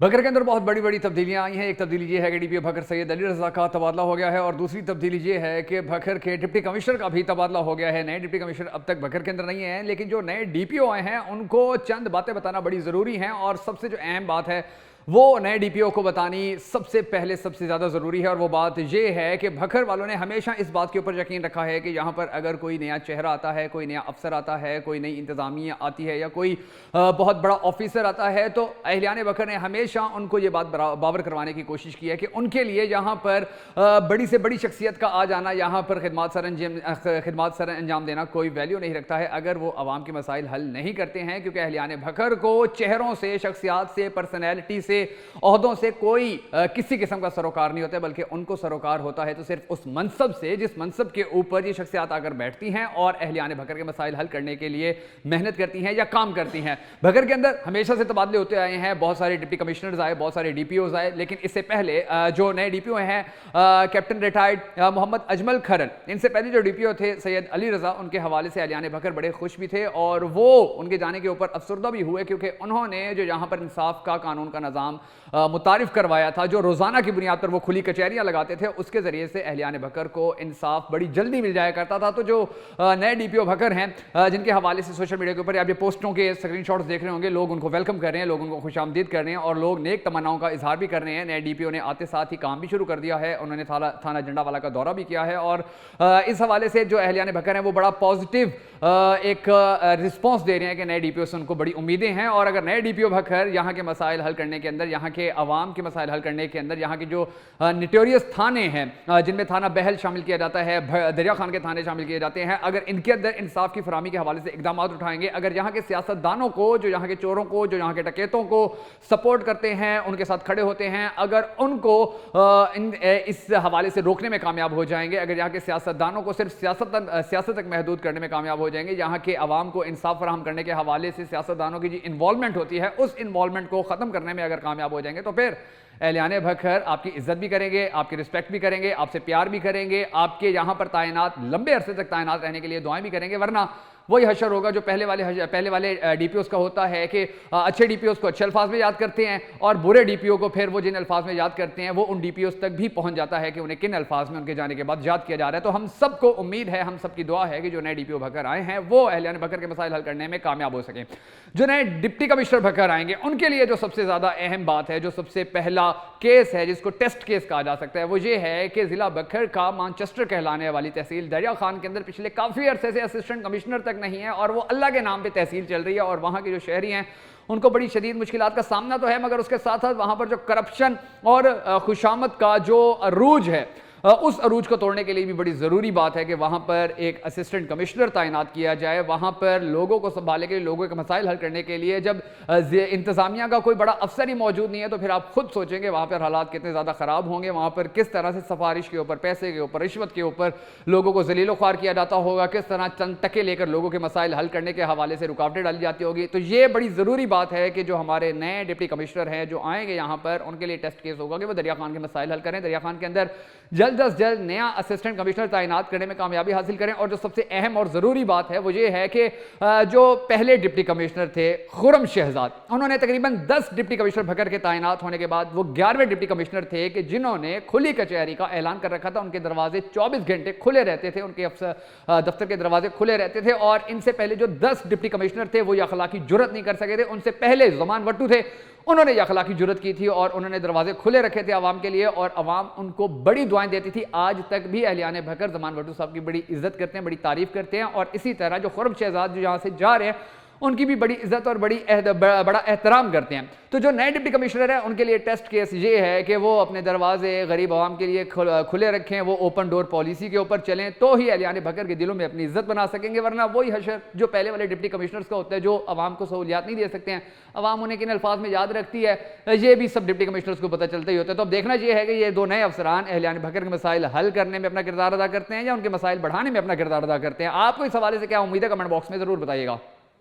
बकर के अंदर बहुत बड़ी बड़ी तब्दीलियां आई हैं। एक तब्दीली ये है कि डीपीओ बकर सैयद अली रजा का तबादला हो गया है और दूसरी तब्दीली ये है कि बकर के डिप्टी कमिश्नर का भी तबादला हो गया है। नए डिप्टी कमिश्नर अब तक बकर के अंदर नहीं है, लेकिन जो नए डीपीओ आए हैं उनको चंद बातें बताना बड़ी ज़रूरी हैं और सबसे जो अहम बात है वो नए डीपीओ को बतानी सबसे पहले सबसे ज़्यादा ज़रूरी है। और वो बात यह है कि बकर वालों ने हमेशा इस बात के ऊपर यकीन रखा है कि यहाँ पर अगर कोई नया चेहरा आता है, कोई नया अफसर आता है, कोई नई इंतज़ामिया आती है या कोई बहुत बड़ा ऑफिसर आता है, तो अहलियान बकर ने हमेशा उनको ये बात बावर करवाने की कोशिश की है कि उनके लिए यहाँ पर बड़ी से बड़ी शख्सियत का आ जाना, यहाँ पर खिदमत सर अंजाम देना कोई वैल्यू नहीं रखता है अगर वो आवाम के मसाइल हल नहीं करते हैं। क्योंकि अहलियान बकर को चेहरों से, शख्सियात से, पर्सनैलिटी से, ओहदों से कोई किसी किस्म का सरोकार नहीं होता है, बल्कि उनको सरोकार होता है तो सिर्फ उस मनसब से जिस मनसब के ऊपर ये शख्सियात आकर बैठती हैं और अहलियान बकर के मसाइल हल करने के लिए मेहनत करती हैं या काम करती हैं। बकर के अंदर हमेशा से तबादले होते आए हैं, बहुत सारे डिप्टी कमिश्नर्स आए, बहुत सारे डीपीओज आए, लेकिन इससे पहले जो नए डीपीओ हैं कैप्टन रिटायर्ड मोहम्मद अजमल खरन, इनसे पहले जो डीपीओ थे सैयद अली रजा, उनके हवाले से अहलियान बकर बड़े खुश भी थे और वो उनके जाने के ऊपर अफसरदा भी हुए, क्योंकि उन्होंने जो यहाँ पर इंसाफ का कानून का निज़ाम मुतारिफ करवाया था, जो रोज़ाना की बुनियाद पर वो खुली कचहरियाँ लगाते थे, उसके ज़रिए से अहलियान बकर को इंसाफ बड़ी जल्दी मिल जाया करता था। तो जो नए डीपीओ बकर हैं जिनके हवाले से सोशल मीडिया के ऊपर आप ये पोस्टों के स्क्रीनशॉट्स देख रहे होंगे, लोग उनको वेलकम कर रहे हैं, लोग उनको खुशामदीद कर रहे हैं और लोग नेक तमन्नाओं का इजहार भी कर रहे हैं। नए डीपीओ ने आते साथ ही काम भी शुरू कर दिया है, उन्होंने थाना जंडावाला का दौरा भी किया है और इस हवाले से जो अहलियान बकर हैं वो बड़ा पॉजिटिव एक रिस्पॉन्स दे रहे हैं कि नए डीपीओ से उनको बड़ी उम्मीदें हैं। और अगर नए डीपीओ बकर यहाँ के मसाइल हल करने के अंदर, यहाँ के अवाम के मसाइल हल करने के अंदर, यहाँ के जो नोटोरियस थाने हैं जिनमें थाना बहल शामिल किया जाता है, दरिया खान के थाने शामिल किए जाते हैं, अगर इनके अंदर इंसाफ की फरामी के हवाले से इकदाम उठाएंगे, अगर यहाँ के सियासतदानों को, जो यहाँ के चोरों को, जो यहाँ के डकैतों को सपोर्ट करते हैं, उनके साथ खड़े होते हैं, अगर उनको इस हवाले से रोकने में कामयाब हो जाएंगे, अगर यहाँ के सियासतदानों को सिर्फ सियासत तक महदूद करने में कामयाब हो जाएंगे, यहाँ के अवाम को इंसाफ फराहम करने के हवाले से सियासतदानों की जो इन्वॉल्वमेंट होती है उस इन्वॉल्वमेंट को ख़त्म करने में अगर कामयाब हो जाएंगे, तो फिर अहलियान बकर आपकी इज्जत भी करेंगे, आपकी रिस्पेक्ट भी करेंगे, आपसे प्यार भी करेंगे, आपके यहाँ पर तैनात लंबे अरसे तक तैनात रहने के लिए दुआएं भी करेंगे। वरना वही हशर होगा जो पहले वाले डीपीओस का होता है कि अच्छे डीपीओस को अच्छे अल्फाज में याद करते हैं और बुरे डीपीओ को फिर वो जिन अल्फाज में याद करते हैं वो उन डीपीओस तक भी पहुंच जाता है कि उन्हें किन अल्फाज में उनके जाने के बाद याद किया जा रहा है। तो हम सबको उम्मीद है, हम सबकी दुआ है कि जो नए डीपीओ बकर आए हैं वो अहलियान बकर के मसाइल हल करने में कामयाब हो सकें। जो नए डिप्टी कमिश्नर बकर आएंगे उनके लिए जो सबसे ज़्यादा अहम बात है, जो सबसे पहला केस है जिसको टेस्ट केस कहा जा सकता है, वो ये है कि ज़िला बकर का मानचेस्टर कहलाने वाली तहसील दरिया खान के अंदर पिछले काफ़ी अरसे से असिस्टेंट कमिश्नर तक नहीं है और वो अल्लाह के नाम पे तहसील चल रही है और वहाँ के जो शहरी हैं उनको बड़ी शदीद मुश्किलात का सामना तो है, मगर उसके साथ साथ वहाँ पर जो करप्शन और खुशामद का जो अरूज है उस अरूज को तोड़ने के लिए भी बड़ी ज़रूरी बात है कि वहाँ पर एक असिस्टेंट कमिश्नर तैनात किया जाए, वहाँ पर लोगों को संभालने के लिए, लोगों के मसाइल हल करने के लिए। जब इंतज़ामिया का कोई बड़ा अफसर ही मौजूद नहीं है तो फिर आप खुद सोचेंगे वहाँ पर हालात कितने ज़्यादा ख़राब होंगे, वहाँ पर किस तरह से सिफारिश के ऊपर, पैसे के ऊपर, रिश्वत के ऊपर लोगों को जलीलो ख्वार किया जाता होगा, किस तरह चंद टके लेकर लोगों के मसाइल हल करने के हवाले से रुकावटें डाली जाती होगी। तो ये बड़ी ज़रूरी बात है कि जो हमारे नए डिप्टी कमिश्नर हैं जो आएंगे यहाँ पर, उनके लिए टेस्ट केस होगा कि वो दरिया खान के मसाइल हल करें, दरिया खान के अंदर जल्द अज जल्द नया असिस्टेंट कमिश्नर तैनात करने में कामयाबी हासिल करें। और जो सबसे अहम और ज़रूरी बात है वो ये है कि जो पहले डिप्टी कमिश्नर थे खुर्रम शहजाद, उन्होंने तकरीबन 10 डिप्टी कमिश्नर बकर के तैनात होने के बाद वो 11वें डिप्टी कमिश्नर थे कि जिन्होंने खुली कचहरी का ऐलान कर रखा था। उनके दरवाजे 24 घंटे खुले रहते थे, उनके दफ्तर के दरवाजे खुले रहते थे और इनसे पहले जो 10 डिप्टी कमिश्नर थे वो ये अखलाकी जुर्रत नहीं कर सके थे। उनसे पहले ज़मान वट्टू थे, उन्होंने यह अखलाकी जुर्रत की थी और उन्होंने दरवाजे खुले रखे थे आवाम के लिए और आवाम उनको बड़ी दुआएं देती थी। आज तक भी अहलियान बकर ज़मान वट्टू साहब की बड़ी इज्जत करते हैं, बड़ी तारीफ करते हैं और इसी तरह जो खुर्रम शहजाद जो यहाँ से जा रहे हैं उनकी भी बड़ी इज्जत और बड़ा एहतराम करते हैं। तो जो नए डिप्टी कमिश्नर है उनके लिए टेस्ट केस ये है कि वो अपने दरवाजे गरीब आवाम के लिए खुले रखें, वो ओपन डोर पॉलिसी के ऊपर चलें, तो ही अहलियान बकर के दिलों में अपनी इज्जत बना सकेंगे। वरना वही हशर जो पहले वाले डिप्टी कमिश्नर्स का होता है, जो आवाम को सहूलियात नहीं दे सकते हैं, आवाम उन्हें किन अल्फाज में याद रखती है, ये भी सब डिप्टी कमिश्नर्स को पता चलता ही होता है। तो अब देखना ये है कि ये दो नए अफसरान अहलियान बकर के मसाइल हल करने में अपना किरदार अदा करते हैं या उनके मसाइल बढ़ाने में अपना किरदार अदा करते हैं। आपको इस हवाले से क्या उम्मीद है, कमेंट बॉक्स में ज़रूर बताइएगा।